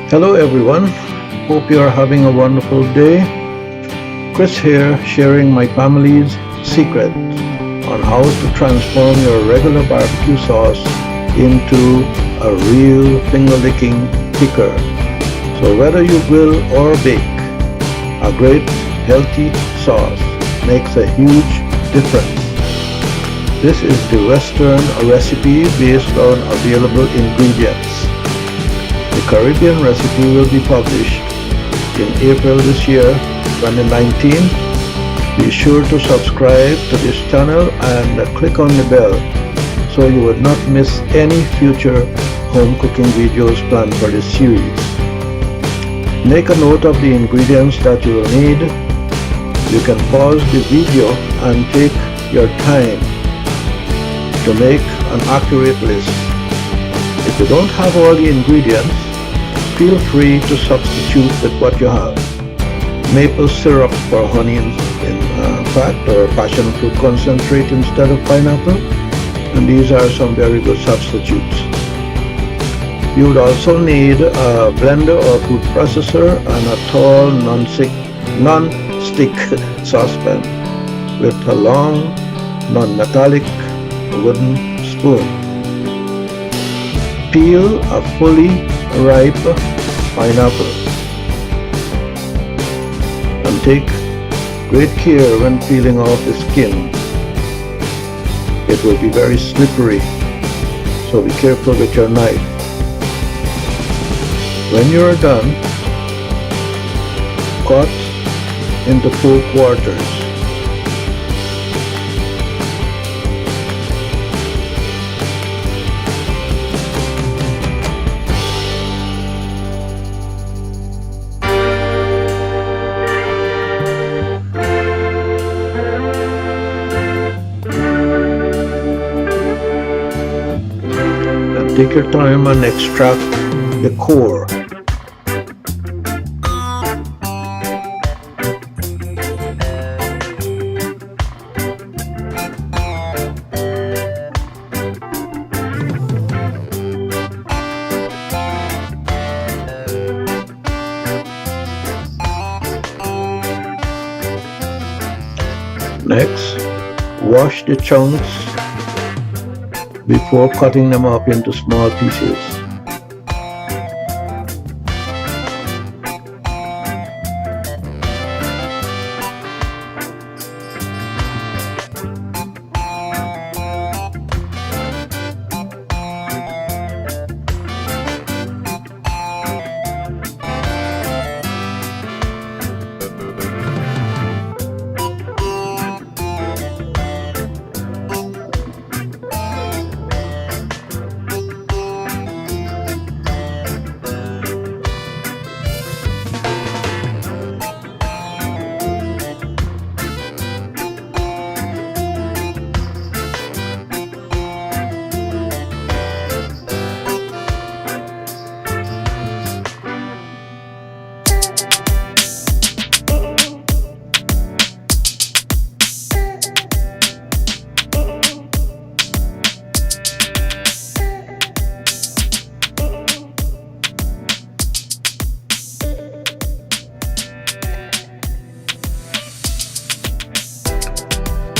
Hello everyone, hope you are having a wonderful day. Chris here, sharing my family's secret on how to transform your regular barbecue sauce into a real finger-licking kicker. So whether you grill or bake, a great healthy sauce makes a huge difference. This is the Western recipe based on available ingredients. The Caribbean recipe will be published in April this year, 2019. Be sure to subscribe to this channel and click on the bell so you would not miss any future home cooking videos planned for this series. Make a note of the ingredients that you will need. You can pause the video and take your time to make an accurate list. If you don't have all the ingredients, feel free to substitute with what you have. Maple syrup for honey in fact, or passion fruit concentrate instead of pineapple, and these are some very good substitutes. You would also need a blender or food processor and a tall non-stick saucepan with a long non-metallic wooden spoon. Peel a fully ripe pineapple and take great care when peeling off the skin. It will be very slippery, so be careful with your knife. When you are done, cut into 4 quarters. Take your time and extract the core. Next, wash the chunks before cutting them up into small pieces.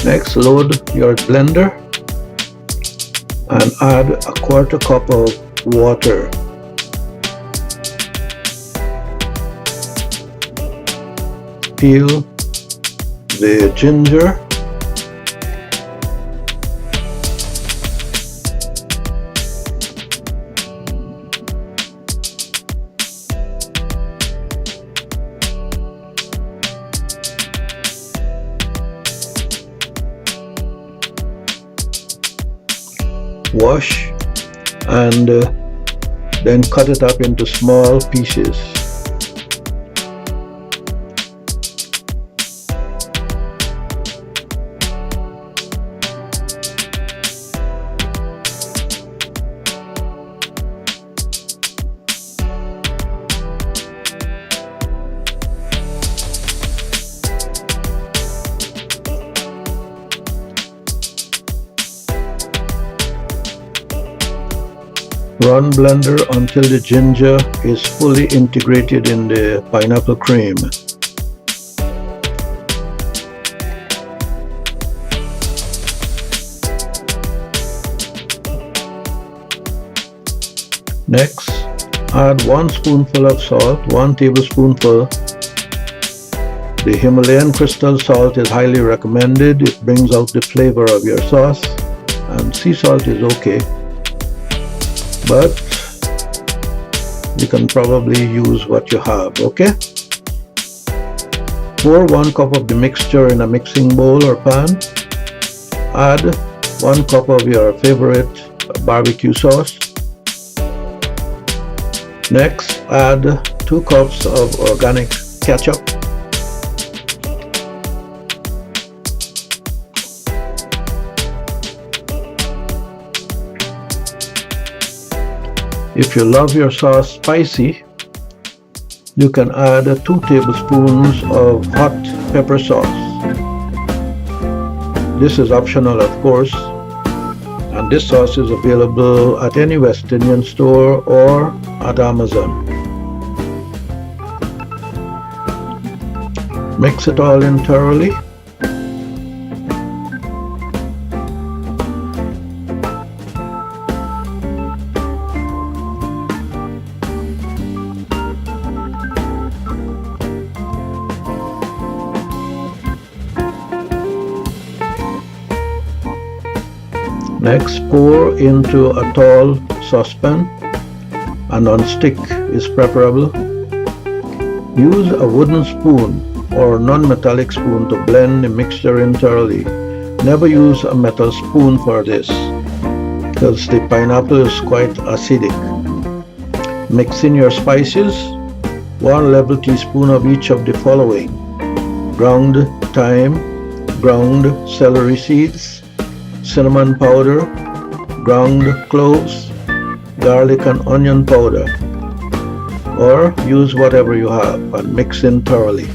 Next, load your blender and add a 1/4 cup of water. Peel the ginger. Wash and then cut it up into small pieces. Run blender until the ginger is fully integrated in the pineapple cream. Next, add 1 spoonful of salt, 1 tablespoonful. The Himalayan crystal salt is highly recommended. It brings out the flavor of your sauce, and sea salt is okay, but you can probably use what you have, okay? Pour 1 cup of the mixture in a mixing bowl or pan. Add 1 cup of your favorite barbecue sauce. Next, add 2 cups of organic ketchup. If you love your sauce spicy, you can add 2 tablespoons of hot pepper sauce. This is optional, of course, and this sauce is available at any West Indian store or at Amazon. Mix it all in thoroughly. Next, pour into a tall saucepan. A non-stick is preferable. Use a wooden spoon or non-metallic spoon to blend the mixture in thoroughly. Never use a metal spoon for this, because the pineapple is quite acidic. Mix in your spices, 1 level teaspoon of each of the following: ground thyme, ground celery seeds, cinnamon powder, ground cloves, garlic and onion powder, or use whatever you have and mix in thoroughly.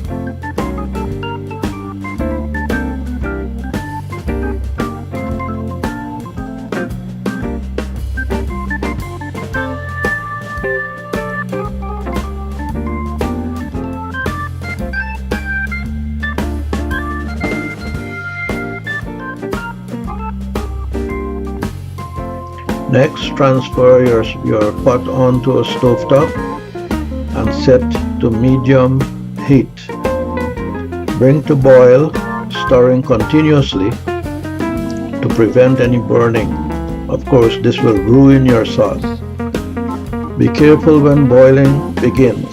Next, transfer your pot onto a stovetop and set to medium heat. Bring to boil, stirring continuously to prevent any burning. Of course, this will ruin your sauce. Be careful when boiling begins.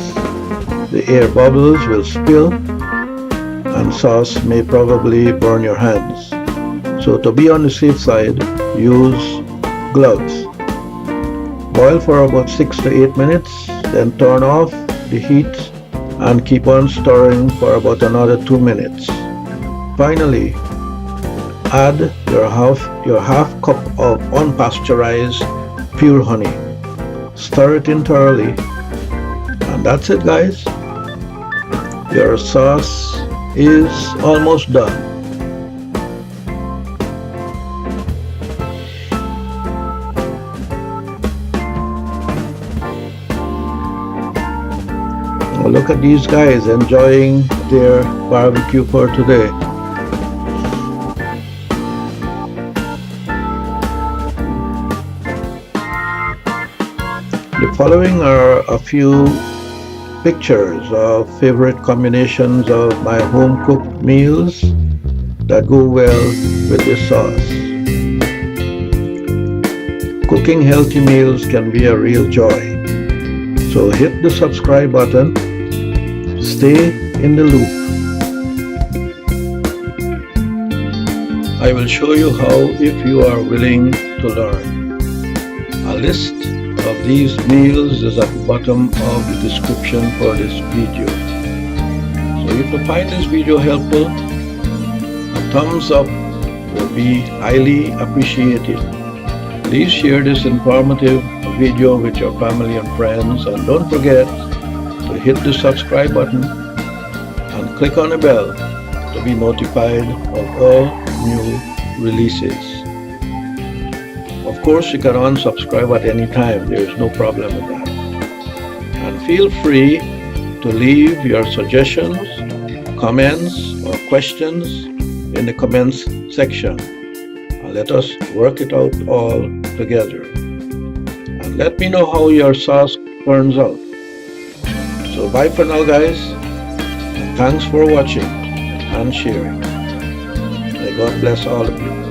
The air bubbles will spill and sauce may probably burn your hands. So to be on the safe side, use gloves. Boil for about 6 to 8 minutes, then turn off the heat and keep on stirring for about another 2 minutes. Finally, add your half cup of unpasteurized pure honey. Stir it in thoroughly, and that's it, guys. Your sauce is almost done. Look at these guys enjoying their barbecue for today. The following are a few pictures of favorite combinations of my home cooked meals that go well with this sauce. Cooking healthy meals can be a real joy. So hit the subscribe button. Stay in the loop. I will show you how if you are willing to learn. A list of these meals is at the bottom of the description for this video. So if you find this video helpful, a thumbs up will be highly appreciated. Please share this informative video with your family and friends, and don't forget to hit the subscribe button and click on the bell to be notified of all new releases. Of course, you can unsubscribe at any time. There is no problem with that. And feel free to leave your suggestions, comments, or questions in the comments section. And let us work it out all together. And let me know how your sauce turns out. So bye for now, guys. And thanks for watching and sharing. May God bless all of you.